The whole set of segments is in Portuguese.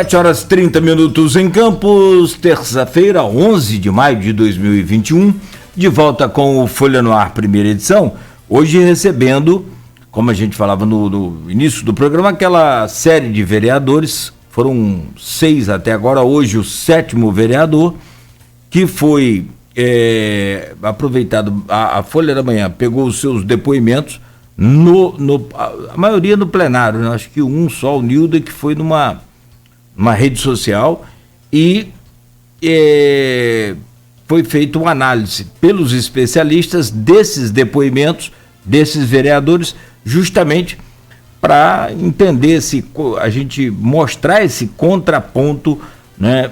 7h30 em Campos, terça-feira, 11 de maio de 2021, de volta com o Folha no Ar, primeira edição, hoje recebendo, como a gente falava no início do programa, aquela série de vereadores, foram 6 até agora, hoje o 7º vereador, que foi aproveitado, a Folha da Manhã pegou os seus depoimentos, a maioria no plenário, né? Acho que só, o Nilda, que foi numa rede social, e foi feita uma análise pelos especialistas desses depoimentos, desses vereadores, justamente para entender, a gente mostrar esse contraponto, né,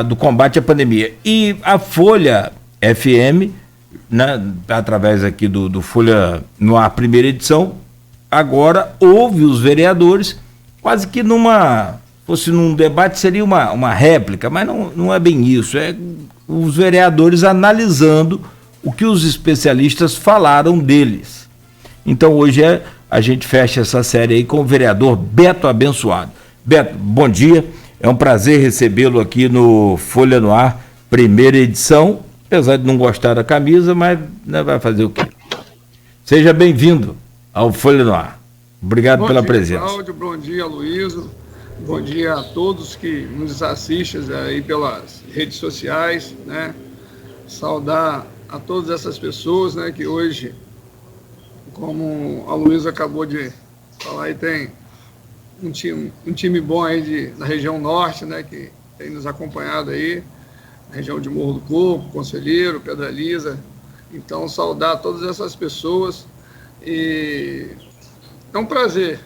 do combate à pandemia. E a Folha FM, né, através aqui do Folha no Ar, primeira edição, agora ouve os vereadores, quase que fosse num debate, seria uma réplica, mas não é bem isso, é os vereadores analisando o que os especialistas falaram deles. Então hoje a gente fecha essa série aí com o vereador Beto Abençoado. Beto, bom dia, é um prazer recebê-lo aqui no Folha no Ar, primeira edição, apesar de não gostar da camisa, mas vai fazer o quê? Seja bem-vindo ao Folha no Ar. Obrigado pela presença. Bom dia, Cláudio, bom dia, Luísio. Bom dia a todos que nos assistem aí pelas redes sociais, né? Saudar a todas essas pessoas, né, que hoje, como a Luísa acabou de falar, aí tem um time bom aí da região norte, né, que tem nos acompanhado aí, na região de Morro do Corpo, Conselheiro, Pedra Lisa. Então, saudar todas essas pessoas, e é um prazer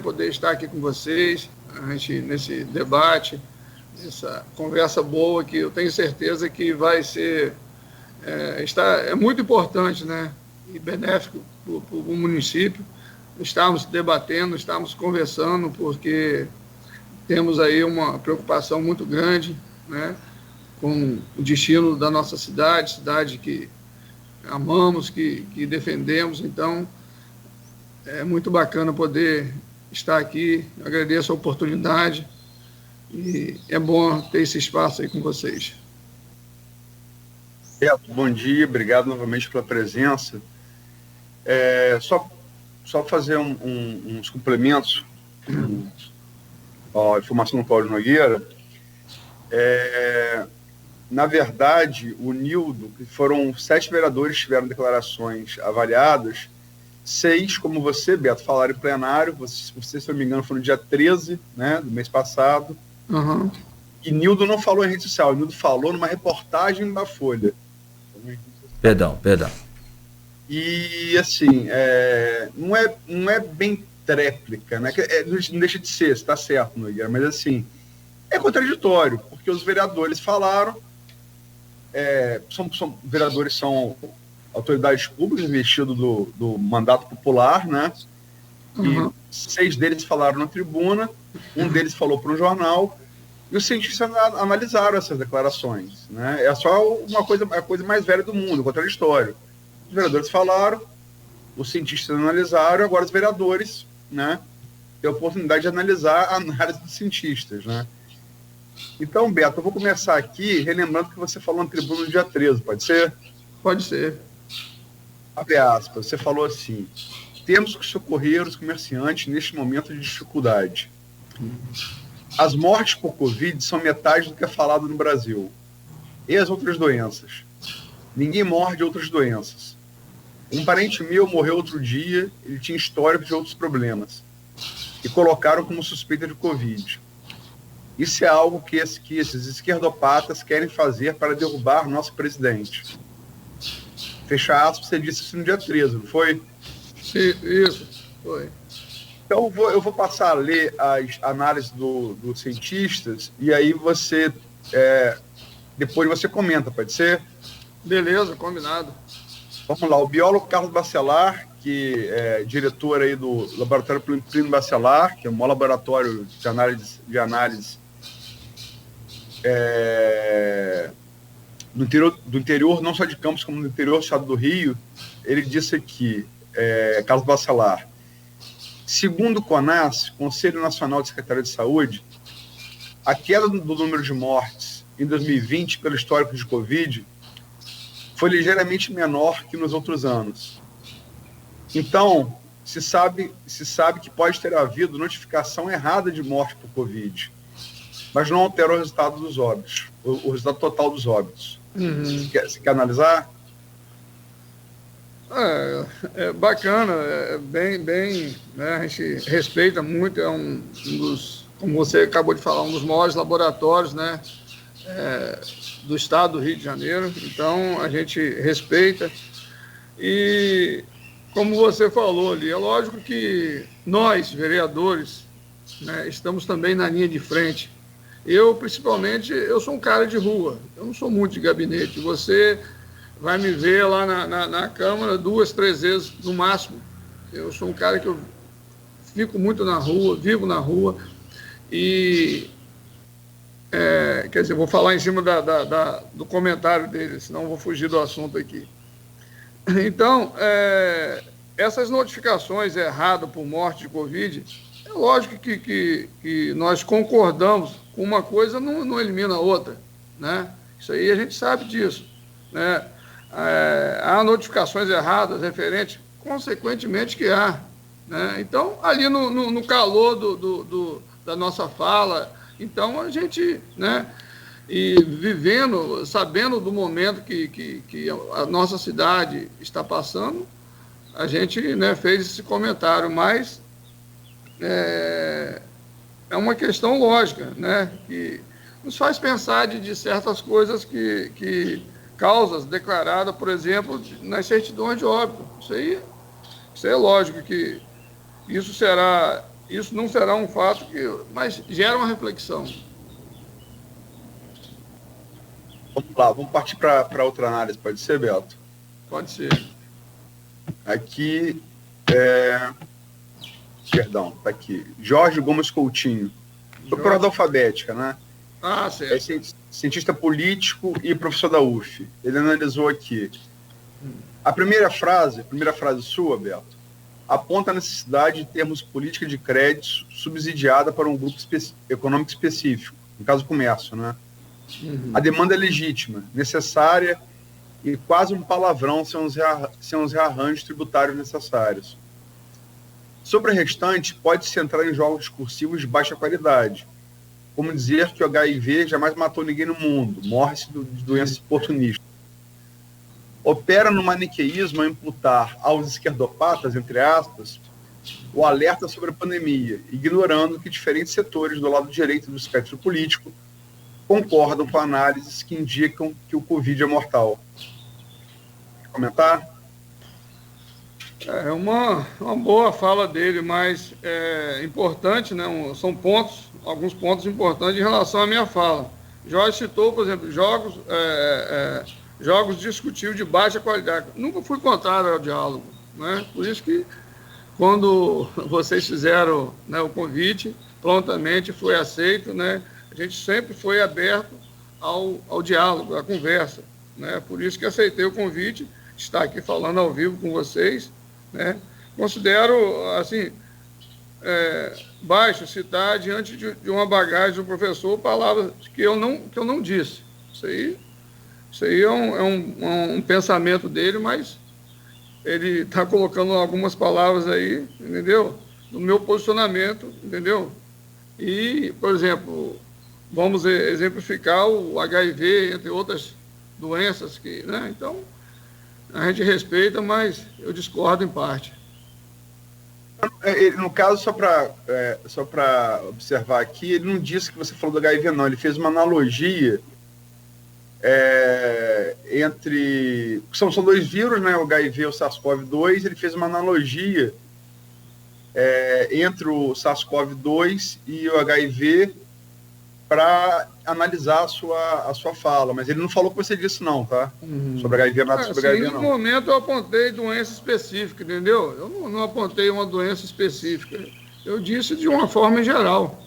poder estar aqui com vocês, a gente, nesse debate, essa conversa boa, que eu tenho certeza que vai ser, é muito importante, né, e benéfico para o município, estarmos debatendo, estarmos conversando, porque temos aí uma preocupação muito grande, né, com o destino da nossa cidade que amamos, que defendemos. Então, é muito bacana poder estar aqui, agradeço a oportunidade e é bom ter esse espaço aí com vocês. Beto, bom dia, obrigado novamente pela presença. Só fazer uns complementos à informação do Cláudio Nogueira. Na verdade, o Nildo, que foram 7 vereadores que tiveram declarações avaliadas, 6, como você, Beto, falaram em plenário, você, se eu não me engano, foi no dia 13, né, do mês passado. Uhum. E Nildo não falou em rede social, Nildo falou numa reportagem da Folha. Perdão. E, assim, não é bem tréplica, né? Não deixa de ser, está certo, Nogueira, mas, assim, é contraditório, porque os vereadores falaram, vereadores são autoridades públicas investidas do mandato popular, né? Uhum. E 6 deles falaram na tribuna, um deles falou para um jornal, e os cientistas analisaram essas declarações, né? É só a coisa mais velha do mundo, contraditório. Os vereadores falaram, os cientistas analisaram, agora os vereadores, né, têm a oportunidade de analisar a análise dos cientistas, né? Então, Beto, eu vou começar aqui relembrando que você falou na tribuna no dia 13, pode ser? Pode ser. Abre aspas, você falou assim: temos que socorrer os comerciantes neste momento de dificuldade. As mortes por Covid são metade do que é falado no Brasil. E as outras doenças? Ninguém morre de outras doenças. Um parente meu morreu outro dia, ele tinha histórico de outros problemas. E colocaram como suspeita de Covid. Isso é algo que esses esquerdopatas querem fazer para derrubar nosso presidente. Fecha aspas, você disse isso no dia 13, não foi? Isso, foi. Então eu vou passar a ler as análises dos cientistas e aí você, depois você comenta, pode ser? Beleza, combinado. Vamos lá, o biólogo Carlos Bacelar, que é diretor aí do Laboratório Plínio Bacelar, que é o maior laboratório de análise do interior, não só de Campos, como do interior do estado do Rio. Ele disse aqui, Carlos Bacelar, segundo o CONAS, Conselho Nacional de Secretaria de Saúde, a queda do número de mortes em 2020, pelo histórico de Covid, foi ligeiramente menor que nos outros anos. Então, se sabe que pode ter havido notificação errada de morte por Covid, mas não altera o resultado dos óbitos, o resultado total dos óbitos. Você quer analisar? É bacana, bem, né, a gente respeita muito, é um dos, como você acabou de falar, um dos maiores laboratórios, né, do estado do Rio de Janeiro, então a gente respeita. E como você falou ali, é lógico que nós, vereadores, né, estamos também na linha de frente. Eu, principalmente, eu sou um cara de rua, eu não sou muito de gabinete. Você vai me ver lá na Câmara 2, 3 vezes no máximo. Eu sou um cara que eu fico muito na rua, vivo na rua. E, quer dizer, vou falar em cima do comentário dele, senão vou fugir do assunto aqui. Então, essas notificações erradas por morte de Covid, é lógico que nós concordamos com uma coisa, não elimina a outra, né? Isso aí a gente sabe disso, né? Há notificações erradas referentes, consequentemente que há, né? Então, ali no calor da nossa fala, então a gente, né? E vivendo, sabendo do momento que a nossa cidade está passando, a gente, né, fez esse comentário, mas é uma questão lógica, né, que nos faz pensar de certas coisas que causas declaradas, por exemplo, nas certidões de óbito. Isso é lógico que isso não será um fato mas gera uma reflexão. Vamos lá, vamos partir para outra análise, pode ser, Beto? Pode ser. Aqui, perdão, está aqui. Jorge Gomes Coutinho, por ordem alfabética, né? Ah, certo. É cientista político e professor da UF. Ele analisou aqui. A primeira frase sua, Beto, aponta a necessidade de termos política de crédito subsidiada para um grupo econômico específico, no caso, o comércio, né? A demanda é legítima, necessária e quase um palavrão sem os rearranjos tributários necessários. Sobre o restante, pode-se entrar em jogos discursivos de baixa qualidade, como dizer que o HIV jamais matou ninguém no mundo, morre-se de doenças oportunistas. Opera no maniqueísmo a imputar aos esquerdopatas, entre aspas, o alerta sobre a pandemia, ignorando que diferentes setores do lado direito do espectro político concordam com análises que indicam que o Covid é mortal. Quer comentar? É uma boa fala dele, mas é importante, né? São alguns pontos importantes em relação à minha fala. Jorge citou, por exemplo, jogos discutíveis de baixa qualidade. Nunca fui contrário ao diálogo, né? Por isso que, quando vocês fizeram, né, o convite, prontamente foi aceito, né? A gente sempre foi aberto ao diálogo, à conversa, né? Por isso que aceitei o convite, estar aqui falando ao vivo com vocês, né? Considero, assim, baixo citar diante de uma bagagem do professor palavras que eu não disse. Isso aí é um pensamento dele, mas ele está colocando algumas palavras aí, entendeu? No meu posicionamento, entendeu? E, por exemplo, vamos exemplificar o HIV, entre outras doenças que, né? Então, a gente respeita, mas eu discordo em parte. No caso, só para observar aqui, ele não disse que você falou do HIV, não. Ele fez uma analogia entre... São dois vírus, né? O HIV e o SARS-CoV-2. Ele fez uma analogia entre o SARS-CoV-2 e o HIV para analisar a sua fala, mas ele não falou o que você disse, não, tá? Sobre HIV, nada sobre HIV, não. No momento eu apontei doença específica, entendeu? Eu não apontei uma doença específica. Eu disse de uma forma em geral.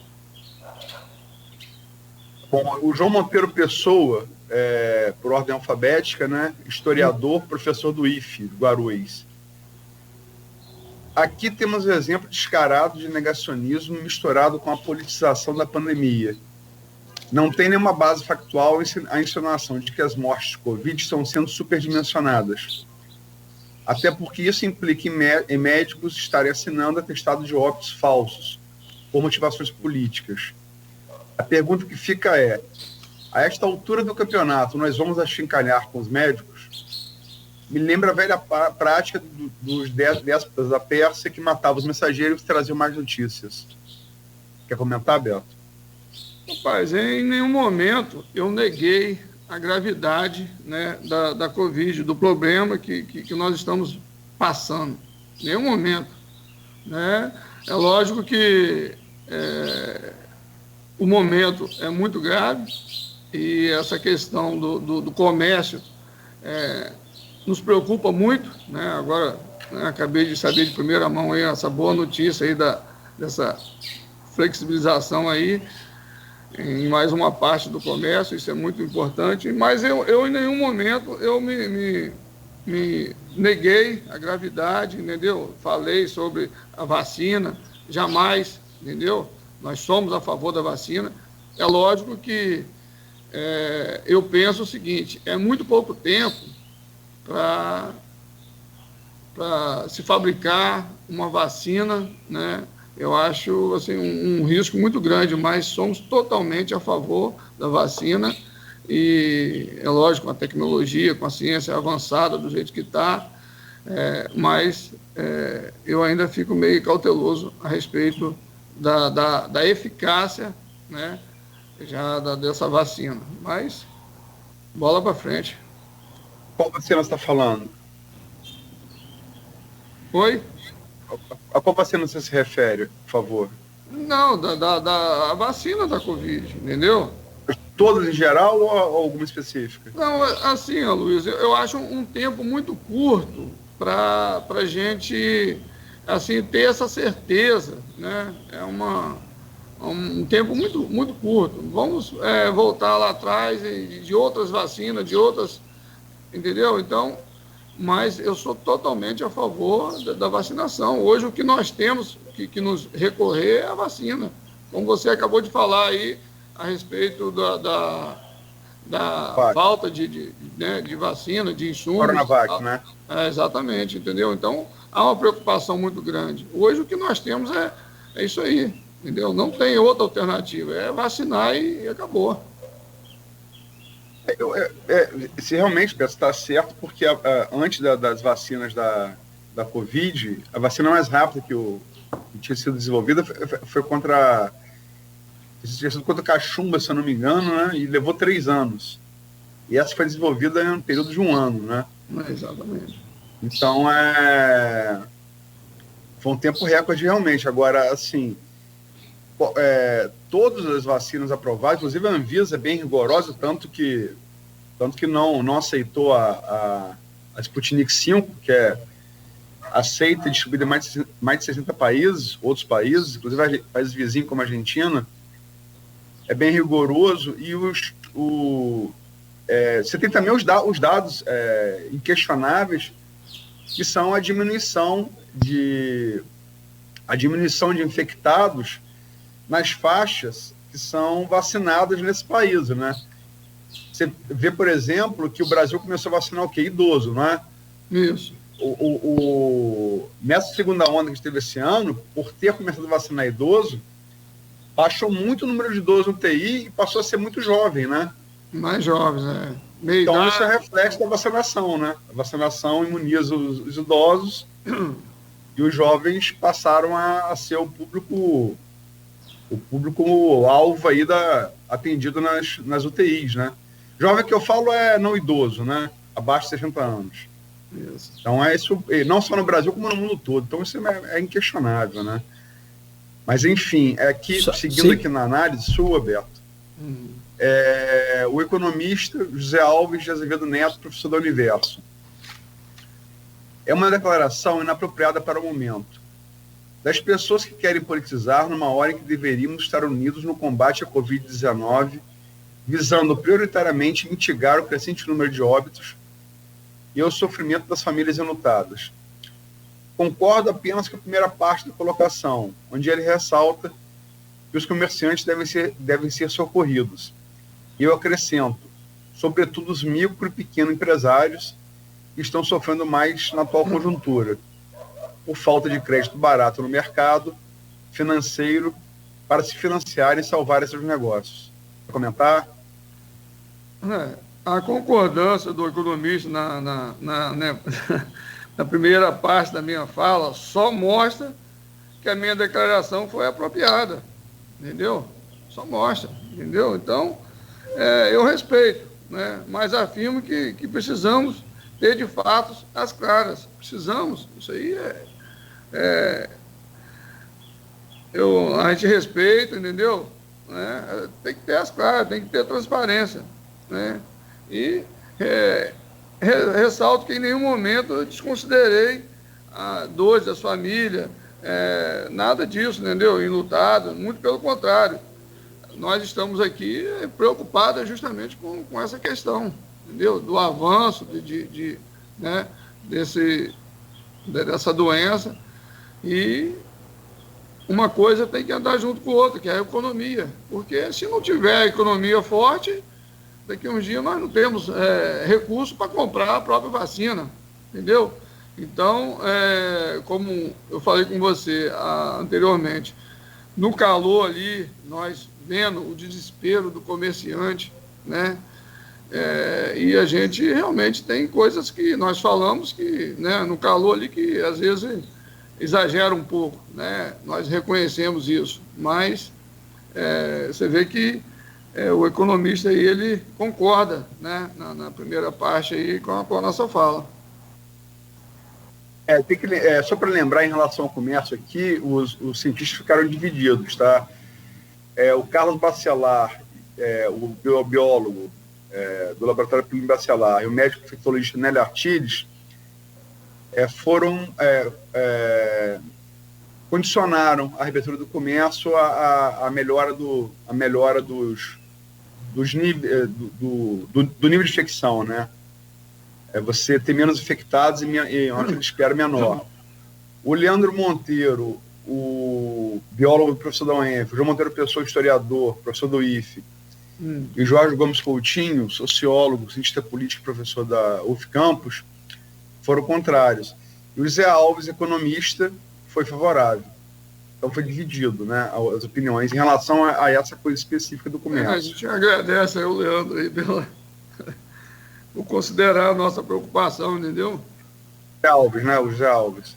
Bom, o João Monteiro Pessoa, por ordem alfabética, né? Historiador, professor do IFE, do Guarulhos. Aqui temos um exemplo descarado de negacionismo misturado com a politização da pandemia. Não tem nenhuma base factual a insinuação de que as mortes de Covid estão sendo superdimensionadas. Até porque isso implica em médicos estarem assinando atestados de óbitos falsos, por motivações políticas. A pergunta que fica é, a esta altura do campeonato, nós vamos achincalhar com os médicos? Me lembra a velha prática dos déspotas da Pérsia que matavam os mensageiros e traziam mais notícias. Quer comentar, Beto? Rapaz, em nenhum momento eu neguei a gravidade, né, da Covid, do problema que nós estamos passando. Em nenhum momento. Né? É lógico que o momento é muito grave e essa questão do comércio nos preocupa muito. Né? Agora, né, acabei de saber de primeira mão aí essa boa notícia aí dessa flexibilização aí em mais uma parte do comércio, isso é muito importante, mas eu em nenhum momento eu me neguei a gravidade, entendeu? Falei sobre a vacina, jamais, entendeu? Nós somos a favor da vacina. É lógico que eu penso o seguinte, é muito pouco tempo para se fabricar uma vacina, né? Eu acho assim, um risco muito grande, mas somos totalmente a favor da vacina e, é lógico, com a tecnologia, com a ciência avançada do jeito que está, mas eu ainda fico meio cauteloso a respeito da eficácia, né, dessa vacina. Mas, bola para frente. Qual vacina você está falando? Oi? A qual vacina você se refere, por favor? Não, a vacina da Covid, entendeu? Todas em geral ou alguma específica? Não, assim, Luiz, eu acho um tempo muito curto para a gente assim, ter essa certeza, né? É um tempo muito, muito curto. Vamos voltar lá atrás de outras vacinas, de outras, entendeu? Então, mas eu sou totalmente a favor da vacinação. Hoje o que nós temos que nos recorrer é a vacina. Como você acabou de falar aí a respeito da falta de vacina, de insumos. Coronavac, né? Exatamente, entendeu? Então, há uma preocupação muito grande. Hoje o que nós temos é isso aí, entendeu? Não tem outra alternativa, é vacinar e acabou. Se realmente está certo, porque antes das vacinas da Covid, a vacina mais rápida que tinha sido desenvolvida foi contra cachumba, se eu não me engano, né? E levou 3 anos. E essa foi desenvolvida em um período de 1 ano, né? Exatamente. Então, foi um tempo recorde realmente. Agora, assim, todas as vacinas aprovadas, inclusive a Anvisa é bem rigorosa, tanto que não aceitou a Sputnik V, que é aceita e distribuída em mais de 60 países, outros países, inclusive países vizinhos como a Argentina, é bem rigoroso. E você tem também os dados inquestionáveis, que são a diminuição de infectados nas faixas que são vacinadas nesse país, né? Você vê, por exemplo, que o Brasil começou a vacinar o quê? Idoso, não é? Isso. Nessa segunda onda que a gente teve esse ano, por ter começado a vacinar idoso, baixou muito o número de idosos no TI e passou a ser muito jovem, né? Mais jovens, né? Então, isso é reflexo da vacinação, né? A vacinação imuniza os idosos e os jovens passaram a ser o público-alvo aí atendido nas UTIs, né? Jovem que eu falo não idoso, né? Abaixo de 60 anos. Isso. Então, isso não só no Brasil, como no mundo todo. Então, isso é inquestionável, né? Mas, enfim, seguindo aqui na análise sua, Beto, o economista José Alves de Azevedo Neto, professor da Universo. É uma declaração inapropriada para o momento. Das pessoas que querem politizar numa hora em que deveríamos estar unidos no combate à Covid-19, visando prioritariamente mitigar o crescente número de óbitos e o sofrimento das famílias enlutadas. Concordo apenas com a primeira parte da colocação, onde ele ressalta que os comerciantes devem ser socorridos. E eu acrescento, sobretudo os micro e pequenos empresários que estão sofrendo mais na atual conjuntura, por falta de crédito barato no mercado financeiro para se financiarem e salvarem seus negócios. Quer comentar? A concordância do economista né, na primeira parte da minha fala só mostra que a minha declaração foi apropriada, entendeu? Só mostra, entendeu? Então, eu respeito, né, mas afirmo que precisamos ter de fatos as claras. Precisamos, isso aí a gente respeita, entendeu? Né? Tem que ter as claras, tem que ter transparência, né? E ressalto que em nenhum momento eu desconsiderei a dores da família, nada disso, entendeu? Enlutado, muito pelo contrário. Nós estamos aqui preocupados justamente com essa questão, entendeu? Do avanço né, dessa doença. E uma coisa tem que andar junto com a outra, que é a economia. Porque se não tiver economia forte, daqui a uns dias nós não temos recurso para comprar a própria vacina, entendeu? Então, como eu falei com você anteriormente, no calor ali, nós vendo o desespero do comerciante, né? E a gente realmente tem coisas que nós falamos que, né, no calor ali, que às vezes exagera um pouco, né? Nós reconhecemos isso, mas você vê que o economista aí, ele concorda, né, na primeira parte aí com a nossa fala. Só para lembrar, em relação ao comércio aqui, os cientistas ficaram divididos, tá? O Carlos Bacelar, o biólogo do Laboratório Plínio Bacelar, e o médico infectologista Nélio Artides condicionaram a reabertura do comércio à melhora do nível de infecção, né? Você ter menos infectados e uma fila de espera menor. O Leandro Monteiro, o biólogo, professor da UENF, o João Monteiro Pessoa, historiador, professor do IFE, e o Jorge Gomes Coutinho, sociólogo, cientista político, professor da UF Campus, foram contrários. E o José Alves, economista, foi favorável. Então foi dividido, né, as opiniões em relação a essa coisa específica do comércio. A gente agradece aí o Leandro aí por considerar a nossa preocupação, entendeu? José Alves, né? O José Alves.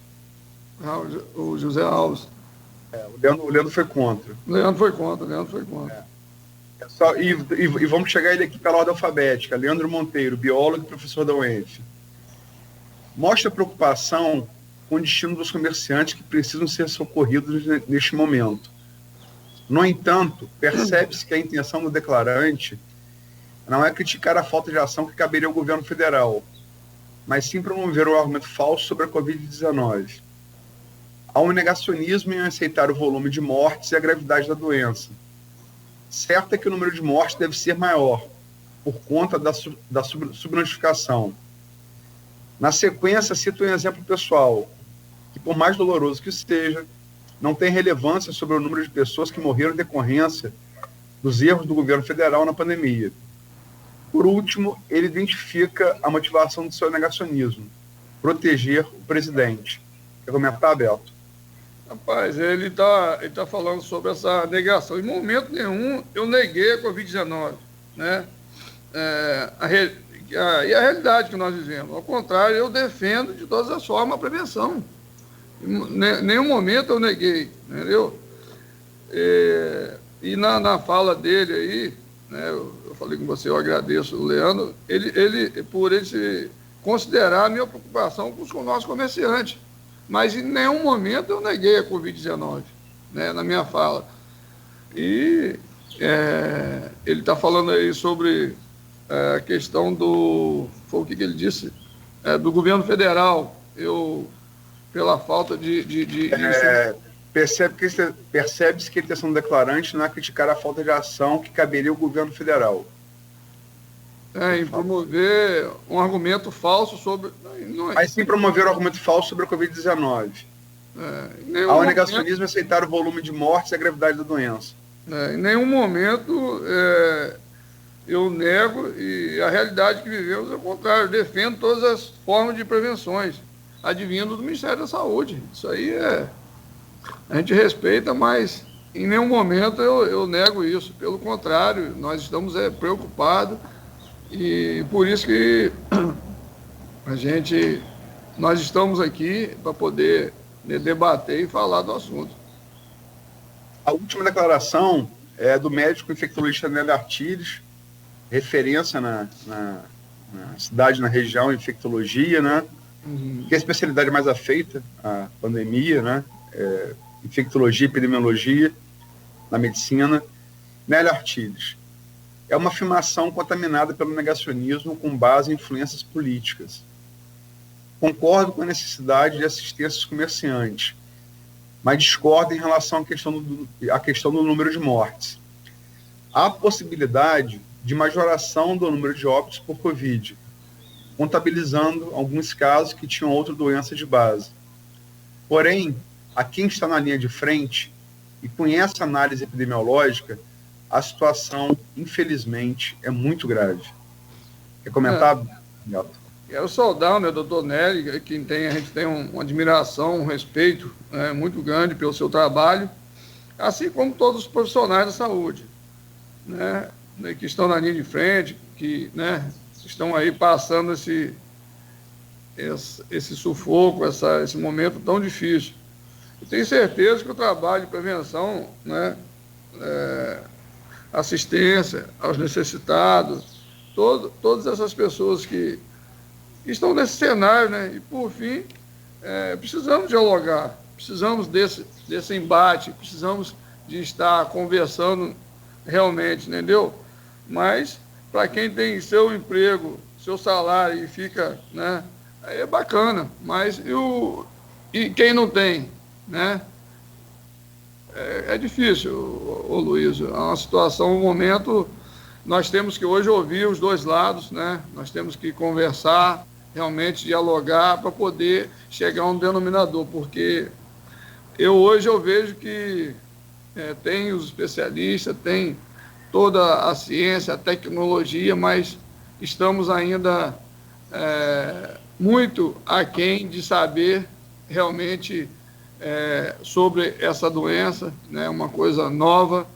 O José Alves. O Leandro foi contra. O Leandro foi contra. E vamos chegar ele aqui pela ordem alfabética. Leandro Monteiro, biólogo e professor da UENF. Mostra preocupação com o destino dos comerciantes que precisam ser socorridos neste momento. No entanto, percebe-se que a intenção do declarante não é criticar a falta de ação que caberia ao governo federal, mas sim promover um argumento falso sobre a Covid-19. Há um negacionismo em aceitar o volume de mortes e a gravidade da doença. Certo é que o número de mortes deve ser maior, por conta da subnotificação. Na sequência, cito um exemplo pessoal, que por mais doloroso que esteja, não tem relevância sobre o número de pessoas que morreram em decorrência dos erros do governo federal na pandemia. Por último, ele identifica a motivação do seu negacionismo: proteger o presidente. Quer comentar, Beto? Rapaz, ele tá falando sobre essa negação. Em momento nenhum eu neguei a Covid-19, né? E a realidade que nós vivemos. Ao contrário, eu defendo de todas as formas a prevenção. Em nenhum momento eu neguei, entendeu? E na fala dele aí, né, eu falei com você, eu agradeço o Leandro, por ele se considerar a minha preocupação com os nossos comerciantes. Mas em nenhum momento eu neguei a Covid-19, né, na minha fala. E ele está falando aí sobre a questão foi o que ele disse, do governo federal. Pela falta Percebe-se que a intenção do declarante não é criticar a falta de ação que caberia ao governo federal. Em promover um argumento falso sobre... Mas sim promover um argumento falso sobre a Covid-19. Há um negacionismo em aceitar o volume de mortes e a gravidade da doença. Em nenhum momento eu nego, e a realidade que vivemos é o contrário. Eu defendo todas as formas de prevenções advindo do Ministério da Saúde. Isso aí a gente respeita, mas em nenhum momento eu nego isso. Pelo contrário, nós estamos preocupados, e por isso que nós estamos aqui para poder debater e falar do assunto. A última declaração é do médico infectologista Nélio Artiles, referência na cidade, na região, em infectologia, né? Que é a especialidade mais afeita à pandemia, né? Infectologia, epidemiologia, na medicina. Nélio Artiles: é uma afirmação contaminada pelo negacionismo com base em influências políticas. Concordo com a necessidade de assistência aos comerciantes, mas discordo em relação à questão do número de mortes. Há possibilidade de majoração do número de óbitos por Covid, contabilizando alguns casos que tinham outra doença de base. Porém, a quem está na linha de frente e conhece a análise epidemiológica, a situação, infelizmente, é muito grave. Quer comentar, Neto? Quero saudar, né, doutor Nélio, a gente tem uma admiração, um respeito muito grande pelo seu trabalho, assim como todos os profissionais da saúde, né, que estão na linha de frente, que, né, estão aí passando esse sufoco, esse momento tão difícil. Eu tenho certeza que o trabalho de prevenção, né, assistência aos necessitados, todas essas pessoas que estão nesse cenário, né? E, por fim, precisamos dialogar, precisamos desse embate, precisamos de estar conversando realmente, entendeu? Mas, para quem tem seu emprego, seu salário e fica, né? Aí é bacana, mas e quem não tem, né? É difícil, ô Luiz, é uma situação, um momento, nós temos que hoje ouvir os dois lados, né? Nós temos que conversar, realmente dialogar para poder chegar a um denominador, porque hoje eu vejo que tem os especialistas, tem toda a ciência, a tecnologia, mas estamos ainda muito aquém de saber realmente sobre essa doença, né? Uma coisa nova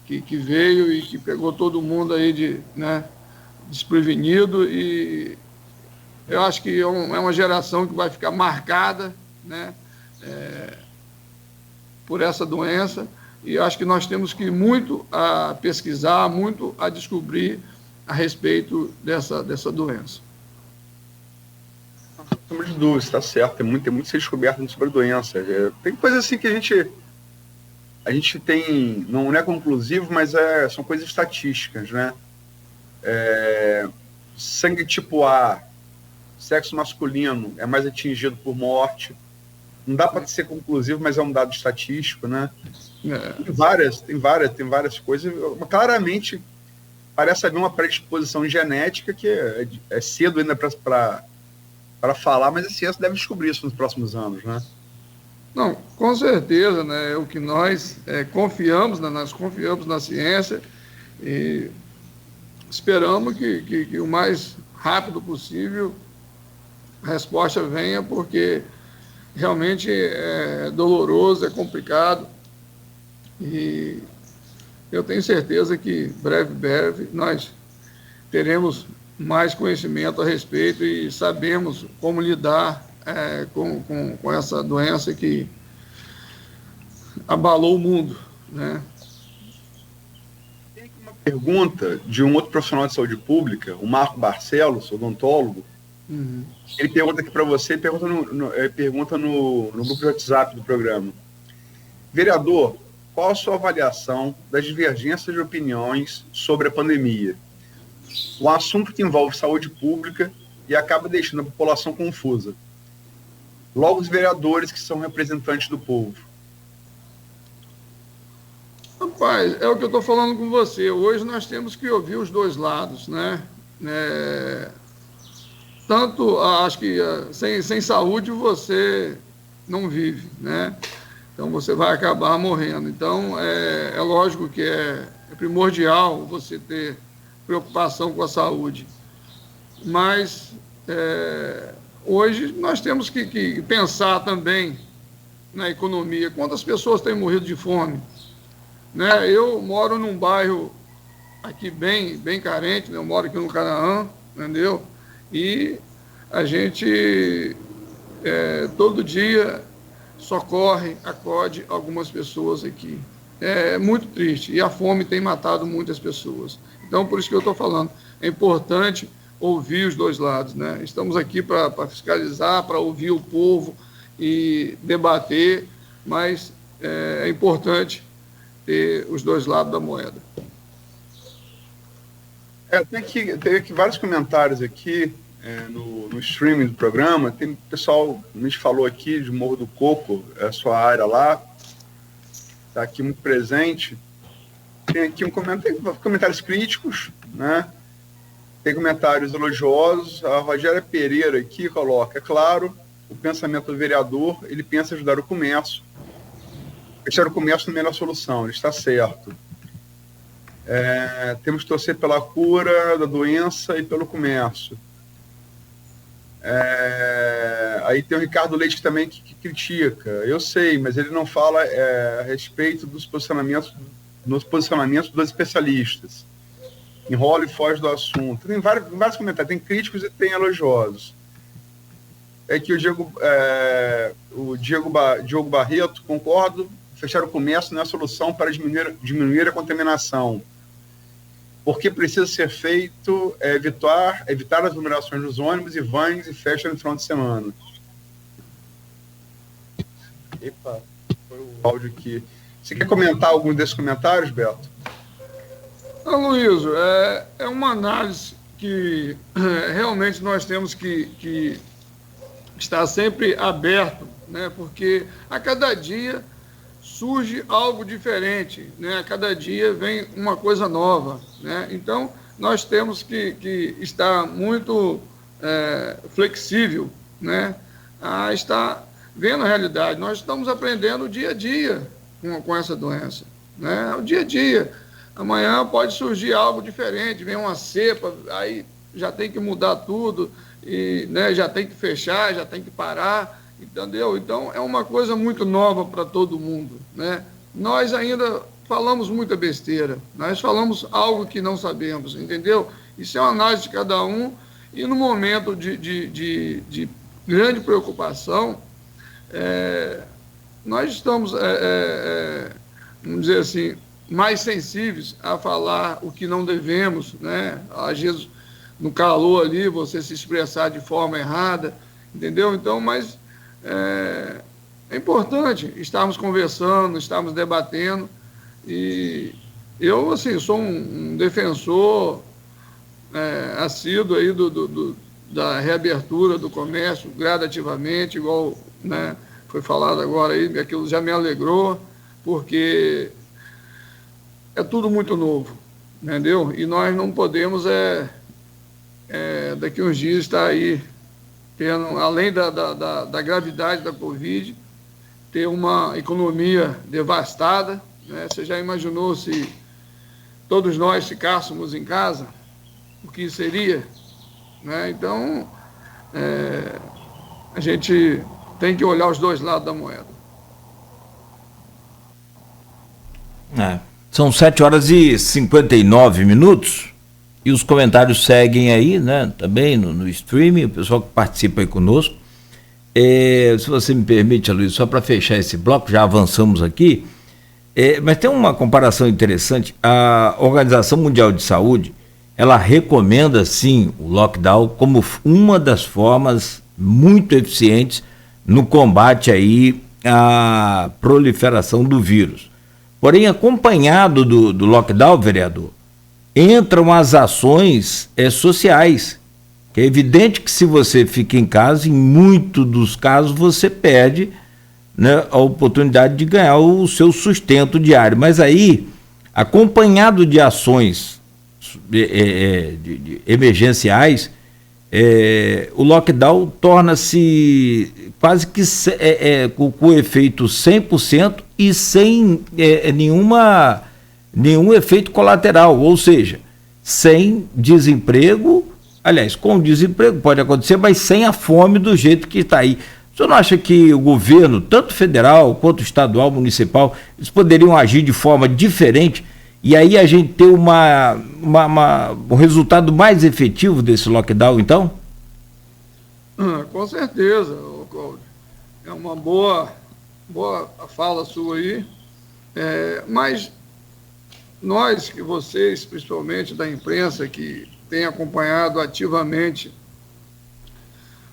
que veio e que pegou todo mundo aí desprevenido, e eu acho que é uma geração que vai ficar marcada, né, por essa doença, e eu acho que nós temos que muito a pesquisar, muito a descobrir a respeito dessa doença. Não temos de dúvida, está certo, tem muito a ser descoberto sobre a doença. Tem coisas assim que a gente tem, não é conclusivo, mas são coisas estatísticas, né? Sangue tipo A, sexo masculino é mais atingido por morte. Não dá para ser conclusivo, mas é um dado estatístico, né? Tem várias coisas. Claramente, parece haver uma predisposição genética que é cedo ainda para falar, mas a ciência deve descobrir isso nos próximos anos, né? Não, com certeza, né? É o que nós confiamos, né? Nós confiamos na ciência e esperamos que o mais rápido possível a resposta venha, porque realmente é doloroso, é complicado, e eu tenho certeza que breve nós teremos mais conhecimento a respeito e sabemos como lidar com essa doença que abalou o mundo, né? Tem uma pergunta de um outro profissional de saúde pública, o Marco Barcelos, odontólogo. Uhum. Ele pergunta aqui para você, pergunta no grupo de WhatsApp do programa. Vereador, qual a sua avaliação das divergências de opiniões sobre a pandemia? Um assunto que envolve saúde pública e acaba deixando a população confusa. Logo, os vereadores que são representantes do povo. Rapaz, é o que eu estou falando com você. Hoje nós temos que ouvir os dois lados, né? Tanto, acho que sem saúde você não vive, né? Então você vai acabar morrendo. Então é lógico que é primordial você ter preocupação com a saúde. Mas hoje nós temos que pensar também na economia. Quantas pessoas têm morrido de fome? Né? Eu moro num bairro aqui bem carente, né? Eu moro aqui no Canaã, entendeu? E a gente todo dia socorre, acode algumas pessoas aqui. É muito triste, e a fome tem matado muitas pessoas. Então, por isso que eu estou falando, é importante ouvir os dois lados, né? Estamos aqui para fiscalizar, para ouvir o povo e debater, mas é importante ter os dois lados da moeda. Tem aqui vários comentários aqui no streaming do programa. Tem pessoal, a gente falou aqui de Morro do Coco, a sua área lá, está aqui muito presente. Tem aqui comentários críticos, né? Tem comentários elogiosos. A Rogéria Pereira aqui coloca: é claro, o pensamento do vereador, ele pensa em ajudar o comércio. Fechar o comércio não é a melhor solução, ele está certo. Temos que torcer pela cura da doença e pelo comércio. Aí tem o Ricardo Leite também que critica. Eu sei, mas ele não fala a respeito dos posicionamentos dos especialistas. Enrola e foge do assunto. Tem vários comentários, tem críticos e tem elogiosos. Que o Diogo Barreto, concordo, fechar o comércio não é a solução para diminuir a contaminação. Porque precisa ser feito evitar as aglomerações dos ônibus e vans e festa no final de semana. Epa, foi o áudio aqui. Você quer comentar algum desses comentários, Beto? Luísio, é uma análise que realmente nós temos que estar sempre aberto, né? Porque a cada dia surge algo diferente, né? A cada dia vem uma coisa nova, né? Então, nós temos que estar muito flexível, né? A estar vendo a realidade. Nós estamos aprendendo dia a dia com essa doença, né? O dia a dia. Amanhã pode surgir algo diferente, vem uma cepa, aí já tem que mudar tudo, e, né, já tem que fechar, já tem que parar, entendeu? Então, é uma coisa muito nova para todo mundo, né? Nós ainda falamos muita besteira, nós falamos algo que não sabemos, entendeu? Isso é uma análise de cada um, e no momento de grande preocupação, nós estamos, vamos dizer assim, mais sensíveis a falar o que não devemos, né? Às vezes, no calor ali, você se expressar de forma errada, entendeu? Então, mas é importante estarmos conversando, estarmos debatendo, e eu, assim, sou um defensor assíduo aí da reabertura do comércio gradativamente, igual, né, foi falado agora aí, aquilo já me alegrou, porque é tudo muito novo, entendeu? E nós não podemos, daqui a uns dias, estar aí, tendo, além da gravidade da Covid, ter uma economia devastada, né? Você já imaginou se todos nós ficássemos em casa? O que seria? Né? Então, a gente tem que olhar os dois lados da moeda. São 7h59 e os comentários seguem aí, né? Também no streaming, o pessoal que participa aí conosco. Se você me permite, Luiz, só para fechar esse bloco, já avançamos aqui, mas tem uma comparação interessante. A Organização Mundial de Saúde, ela recomenda, sim, o lockdown como uma das formas muito eficientes no combate aí à proliferação do vírus. Porém, acompanhado do lockdown, vereador, entram as ações sociais. É evidente que se você fica em casa, em muitos dos casos você perde, né, a oportunidade de ganhar o seu sustento diário. Mas aí, acompanhado de ações de emergenciais, o lockdown torna-se quase que com efeito 100% e sem nenhum efeito colateral. Ou seja, sem desemprego, aliás, com desemprego pode acontecer, mas sem a fome do jeito que está aí. O senhor não acha que o governo, tanto federal quanto estadual, municipal, eles poderiam agir de forma diferente e aí a gente ter um resultado mais efetivo desse lockdown, então? Com certeza, Cláudio. É uma boa fala sua aí, mas nós, que vocês, principalmente da imprensa, que tem acompanhado ativamente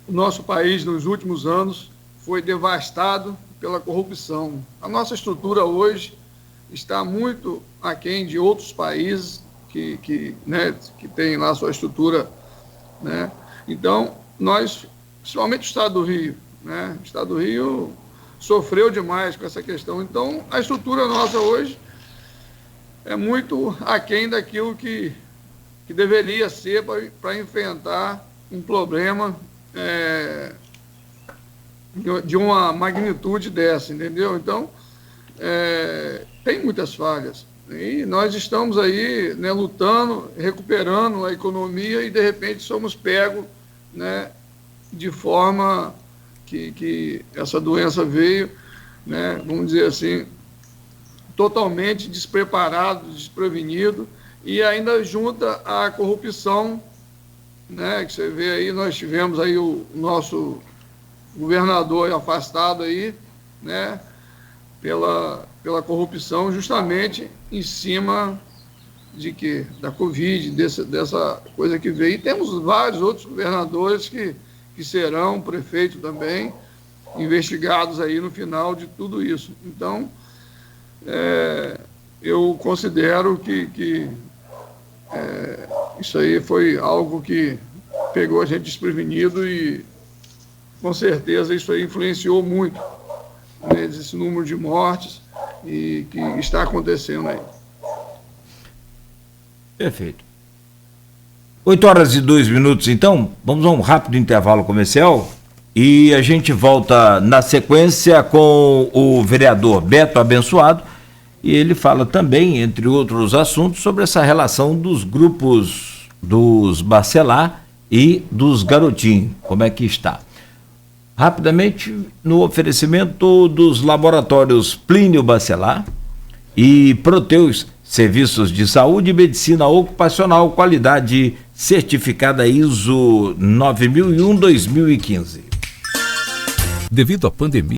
o nosso país nos últimos anos, foi devastado pela corrupção. A nossa estrutura hoje está muito aquém de outros países que têm lá a sua estrutura, né? Então, nós, principalmente o Estado do Rio, né? O Estado do Rio sofreu demais com essa questão. Então, a estrutura nossa hoje é muito aquém daquilo que deveria ser para enfrentar um problema de uma magnitude dessa, entendeu? Então, tem muitas falhas. E nós estamos aí, né, lutando, recuperando a economia e, de repente, somos pegos, né, de forma que essa doença veio, né, vamos dizer assim, totalmente despreparado, desprevenido, e ainda junta a corrupção, né, que você vê aí, nós tivemos aí o nosso governador afastado aí, né, pela corrupção, justamente em cima de quê? Da Covid, dessa coisa que veio. E temos vários outros governadores que serão, prefeito também, investigados aí no final de tudo isso. Então, eu considero que isso aí foi algo que pegou a gente desprevenido e, com certeza, isso aí influenciou muito, né, esse número de mortes e que está acontecendo aí. Perfeito. 8h02, então, vamos a um rápido intervalo comercial e a gente volta na sequência com o vereador Beto Abençoado e ele fala também, entre outros assuntos, sobre essa relação dos grupos dos Bacelar e dos Garotinhos, como é que está. Rapidamente, no oferecimento dos laboratórios Plínio Bacelar e Proteus, serviços de saúde e medicina ocupacional, qualidade certificada ISO 9001-2015. Devido à pandemia